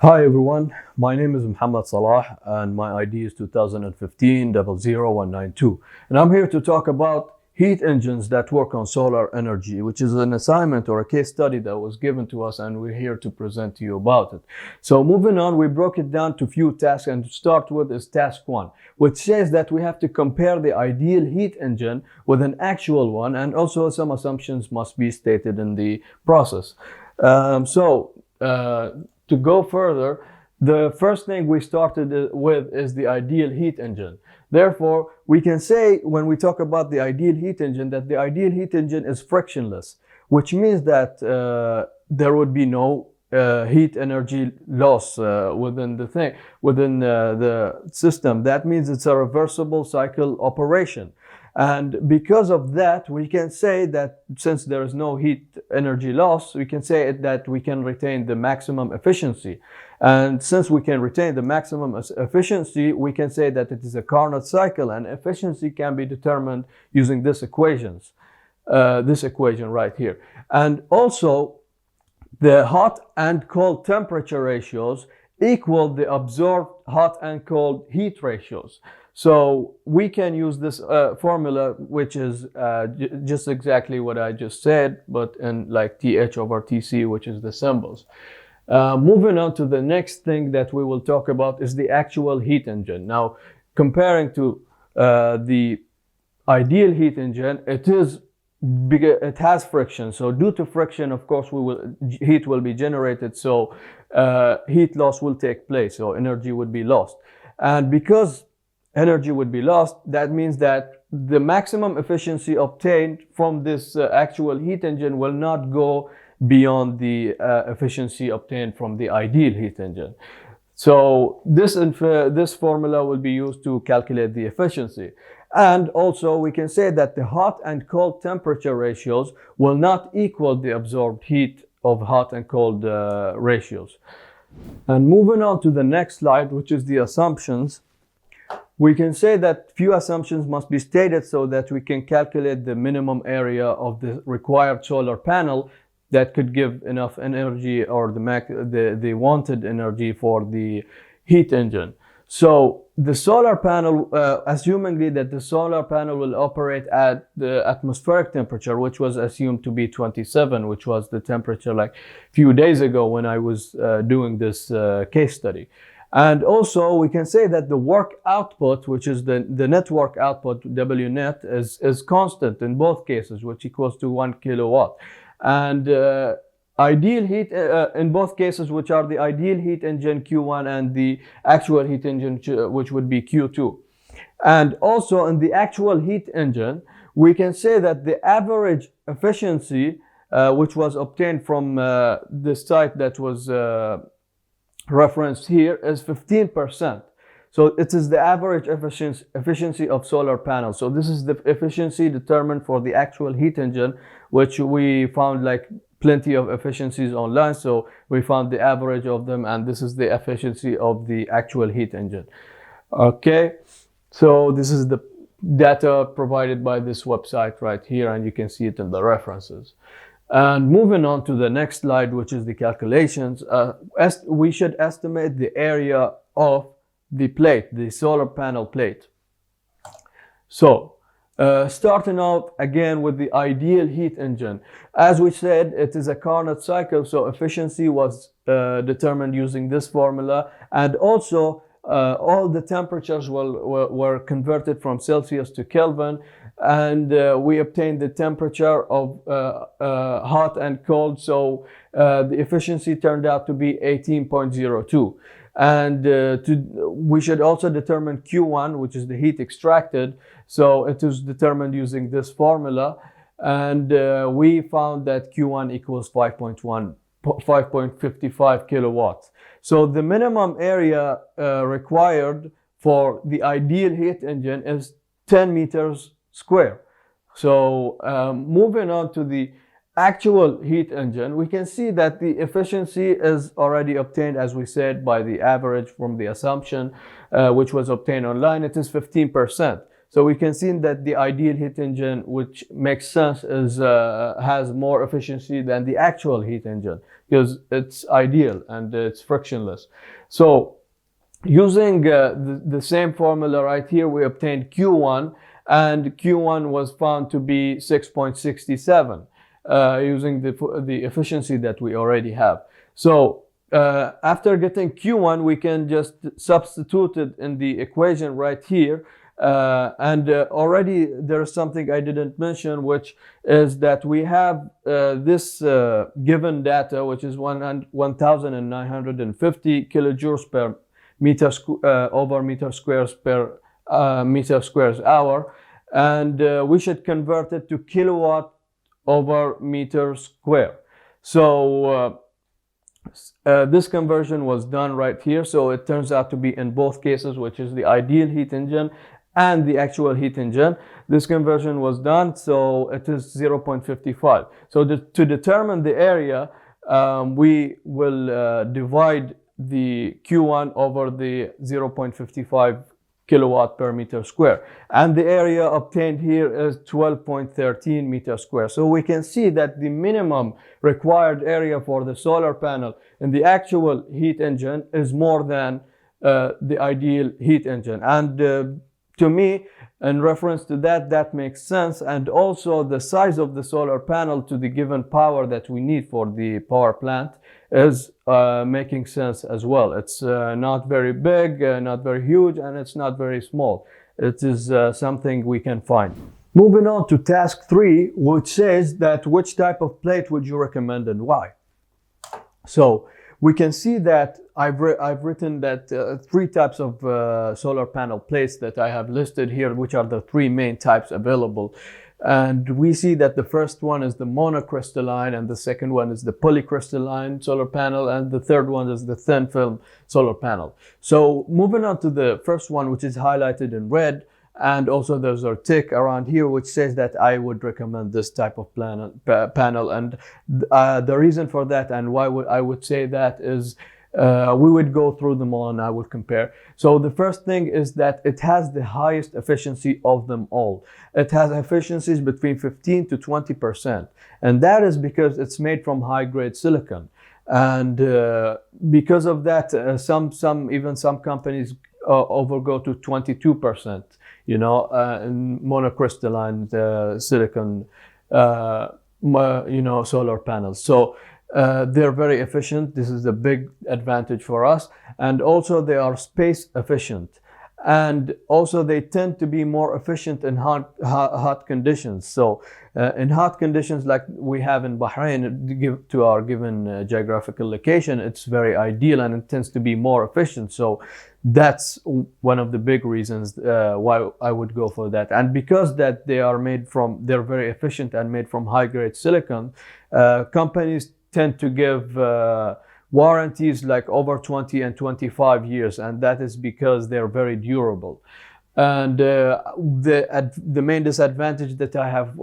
Hi everyone, my name is Muhammad Salah and my ID is 2015 00192, and I'm here to talk about heat engines that work on solar energy, which is an assignment or a case study that was given to us, and we're here to present to you about it. So moving on, we broke it down to few tasks, and to start with is task 1, which says that we have to compare the ideal heat engine with an actual one, and also some assumptions must be stated in the process. To go further, the first thing we started with is the ideal heat engine. Therefore, we can say when we talk about the ideal heat engine that the ideal heat engine is frictionless, which means that there would be no heat energy loss within the system. That means it's a reversible cycle operation. And because of that, we can say that since there is no heat energy loss, we can say that we can retain the maximum efficiency. And since we can retain the maximum efficiency, we can say that it is a Carnot cycle, and efficiency can be determined using this equation right here. And also, the hot and cold temperature ratios equal the absorbed hot and cold heat ratios. So we can use this formula, which is just exactly what I just said, but in like TH over TC, which is the symbols. Moving on to the next thing that we will talk about is the actual heat engine. Now, comparing to the ideal heat engine, it has friction. So due to friction, of course, heat will be generated. So heat loss will take place. So energy would be lost. And because energy would be lost, that means that the maximum efficiency obtained from this actual heat engine will not go beyond the efficiency obtained from the ideal heat engine. So this formula will be used to calculate the efficiency. And also we can say that the hot and cold temperature ratios will not equal the absorbed heat of hot and cold ratios. And moving on to the next slide, which is the assumptions, we can say that few assumptions must be stated so that we can calculate the minimum area of the required solar panel that could give enough energy or the wanted energy for the heat engine. So the solar panel, assuming that the solar panel will operate at the atmospheric temperature, which was assumed to be 27, which was the temperature like a few days ago when I was doing this case study. And also we can say that the work output, which is the network output, W net, is constant in both cases, which equals to 1 kilowatt. And ideal heat in both cases, which are the ideal heat engine Q1 and the actual heat engine, which would be Q2. And also in the actual heat engine, we can say that the average efficiency, which was obtained from the site that was referenced here, is 15%. So it is the average efficiency of solar panels. So this is the efficiency determined for the actual heat engine, which we found like plenty of efficiencies online. So we found the average of them, and this is the efficiency of the actual heat engine. Okay, so this is the data provided by this website right here, and you can see it in the references. And moving on to the next slide, which is the calculations, we should estimate the area of the plate, the solar panel plate. So starting out again with the ideal heat engine. As we said, it is a Carnot cycle, so efficiency was determined using this formula, and also all the temperatures were converted from Celsius to Kelvin, and we obtained the temperature of hot and cold, so the efficiency turned out to be 18.02. And we should also determine Q1, which is the heat extracted. So it is determined using this formula, and we found that Q1 equals 5.55 kilowatts. So the minimum area required for the ideal heat engine is 10 meters square. So moving on to the actual heat engine, we can see that the efficiency is already obtained, as we said, by the average from the assumption, which was obtained online. It is 15%. So we can see that the ideal heat engine, which makes sense, has more efficiency than the actual heat engine. because it's ideal and it's frictionless. So using the same formula right here, we obtained Q1, and Q1 was found to be 6.67 using the efficiency that we already have. So after getting Q1, we can just substitute it in the equation right here. Already there's something I didn't mention, which is that we have this given data, which is 1,950 kilojoules per meter over meter squares per meter squares hour, and we should convert it to kilowatt over meter square. So this conversion was done right here. So it turns out to be in both cases, which is the ideal heat engine and the actual heat engine. This conversion was done, so it is 0.55. So to determine the area, we will divide the Q1 over the 0.55 kilowatt per meter square, and the area obtained here is 12.13 meters square. So we can see that the minimum required area for the solar panel in the actual heat engine is more than the ideal heat engine. And to me, in reference to that, that makes sense. And also the size of the solar panel to the given power that we need for the power plant is making sense as well. It's not very big, not very huge, and it's not very small. It is something we can find. Moving on to task 3, which says that which type of plate would you recommend and why? So we can see that I've written that 3 types of solar panel plates that I have listed here, which are the 3 main types available. And we see that the first one is the monocrystalline, and the second one is the polycrystalline solar panel, and the third one is the thin film solar panel. So moving on to the first one, which is highlighted in red, and also there's a tick around here which says that I would recommend this type of panel. And the reason for that and why I would say that is we would go through them all and I would compare. So the first thing is that it has the highest efficiency of them all. It has efficiencies between 15 to 20%. And that is because it's made from high-grade silicon. And because of that, some companies overgo to 22%, in monocrystalline silicon, solar panels. So they're very efficient. This is a big advantage for us. And also they are space efficient. And also they tend to be more efficient in hot conditions. So in hot conditions like we have in Bahrain, to our given geographical location, it's very ideal and it tends to be more efficient. So that's one of the big reasons why I would go for that. And because that they're very efficient and made from high-grade silicon, companies tend to give warranties like over 20 and 25 years, and that is because they're very durable. And the main disadvantage that I have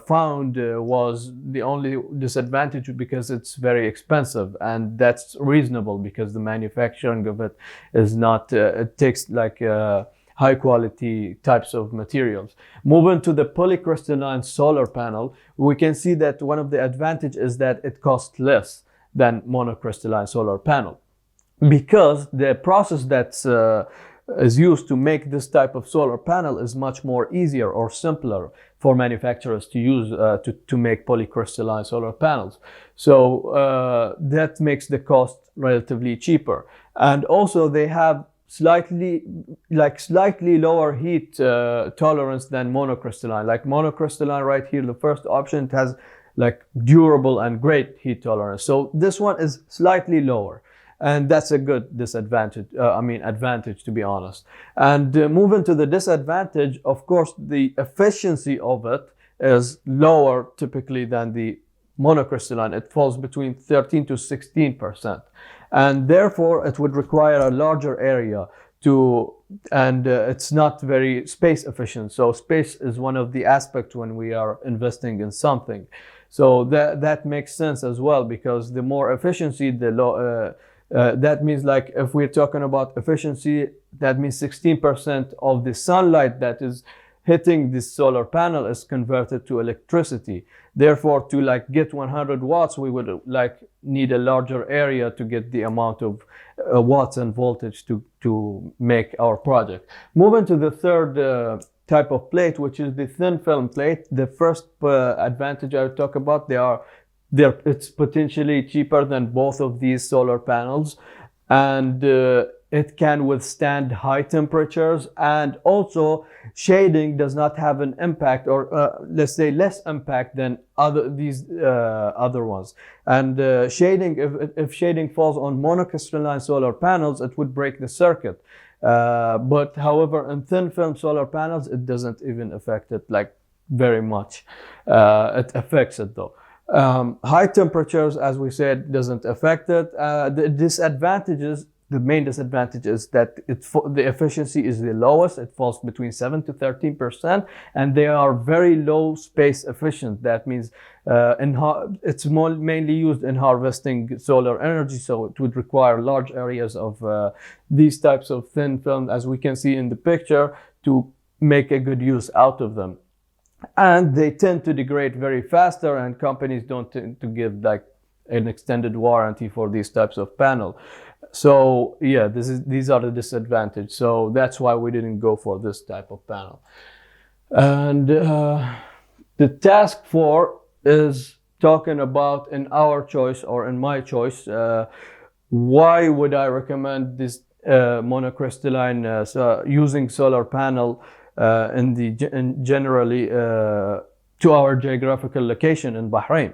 found was the only disadvantage because it's very expensive, and that's reasonable because the manufacturing of it is not, it takes like high quality types of materials. Moving to the polycrystalline solar panel, we can see that one of the advantages is that it costs less than monocrystalline solar panel, because the process that's is used to make this type of solar panel is much more easier or simpler for manufacturers to use to make polycrystalline solar panels. So that makes the cost relatively cheaper. And also they have slightly lower heat tolerance than monocrystalline. Like monocrystalline right here, the first option, it has like durable and great heat tolerance. So this one is slightly lower, and that's a good disadvantage, advantage, to be honest. And moving to the disadvantage, of course, the efficiency of it is lower typically than the monocrystalline. It falls between 13 to 16%. And therefore, it would require a larger area and it's not very space efficient. So space is one of the aspects when we are investing in something. So that makes sense as well, because the more efficiency, that means, like, if we're talking about efficiency, that means 16% of the sunlight that is hitting this solar panel is converted to electricity. Therefore, to like get 100 watts, we would like need a larger area to get the amount of watts and voltage to make our project. Moving to the third type of plate, which is the thin film plate. The first advantage I would talk about, it's potentially cheaper than both of these solar panels, and it can withstand high temperatures, and also shading does not have an impact, or let's say less impact than other ones. And shading, if shading falls on monocrystalline solar panels, it would break the circuit. But however, in thin film solar panels, it doesn't even affect it like very much. It affects it though. High temperatures, as we said, doesn't affect it. The main disadvantage is that the efficiency is the lowest. It falls between 7 to 13%, and they are very low space efficient. That means it's mainly used in harvesting solar energy, so it would require large areas of these types of thin film, as we can see in the picture, to make a good use out of them. And they tend to degrade very faster, and companies don't tend to give like an extended warranty for these types of panel. So yeah, these are the disadvantages. So that's why we didn't go for this type of panel. And the task 4 is talking about, in our choice or in my choice, why would I recommend this monocrystalline using solar panel generally to our geographical location in Bahrain.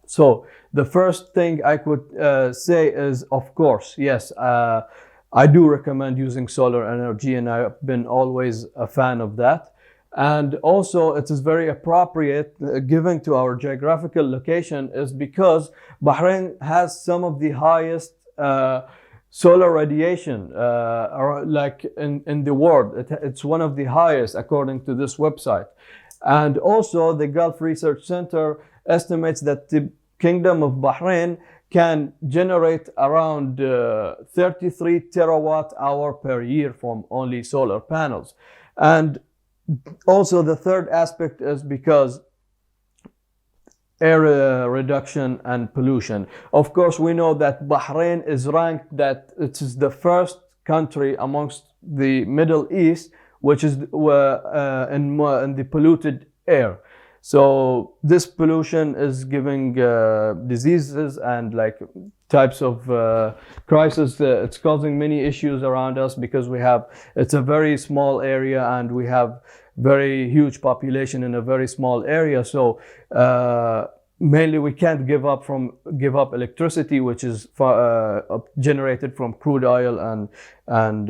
So the first thing I could say is, of course, yes, I do recommend using solar energy, and I've been always a fan of that. And also it is very appropriate given to our geographical location, is because Bahrain has some of the highest solar radiation like in the world. It's one of the highest according to this website. And also the Gulf Research Center estimates that the Kingdom of Bahrain can generate around 33 terawatt hour per year from only solar panels. And also the third aspect is because air reduction and pollution. Of course, we know that Bahrain is ranked that it is the first country amongst the Middle East which is in the polluted air. So this pollution is giving diseases and like types of crisis. It's causing many issues around us because it's a very small area and we have very huge population in a very small area. So mainly we can't give up electricity, which is generated from crude oil and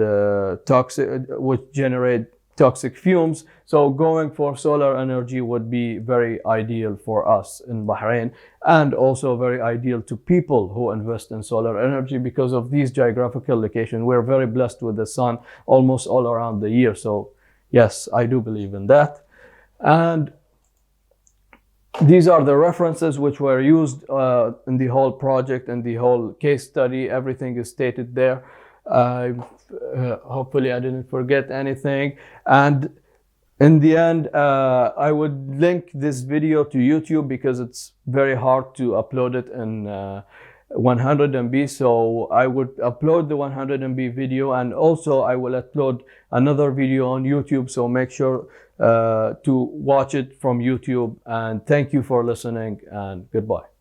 toxic, which generate toxic fumes. So going for solar energy would be very ideal for us in Bahrain, and also very ideal to people who invest in solar energy because of these geographical locations. We're very blessed with the sun almost all around the year. So yes, I do believe in that. And these are the references which were used in the whole project and the whole case study. Everything is stated there. Hopefully I didn't forget anything. And in the end, I would link this video to YouTube because it's very hard to upload it in 100 MB. So I would upload the 100 MB video, and also I will upload another video on YouTube. So make sure to watch it from YouTube. And thank you for listening, and goodbye.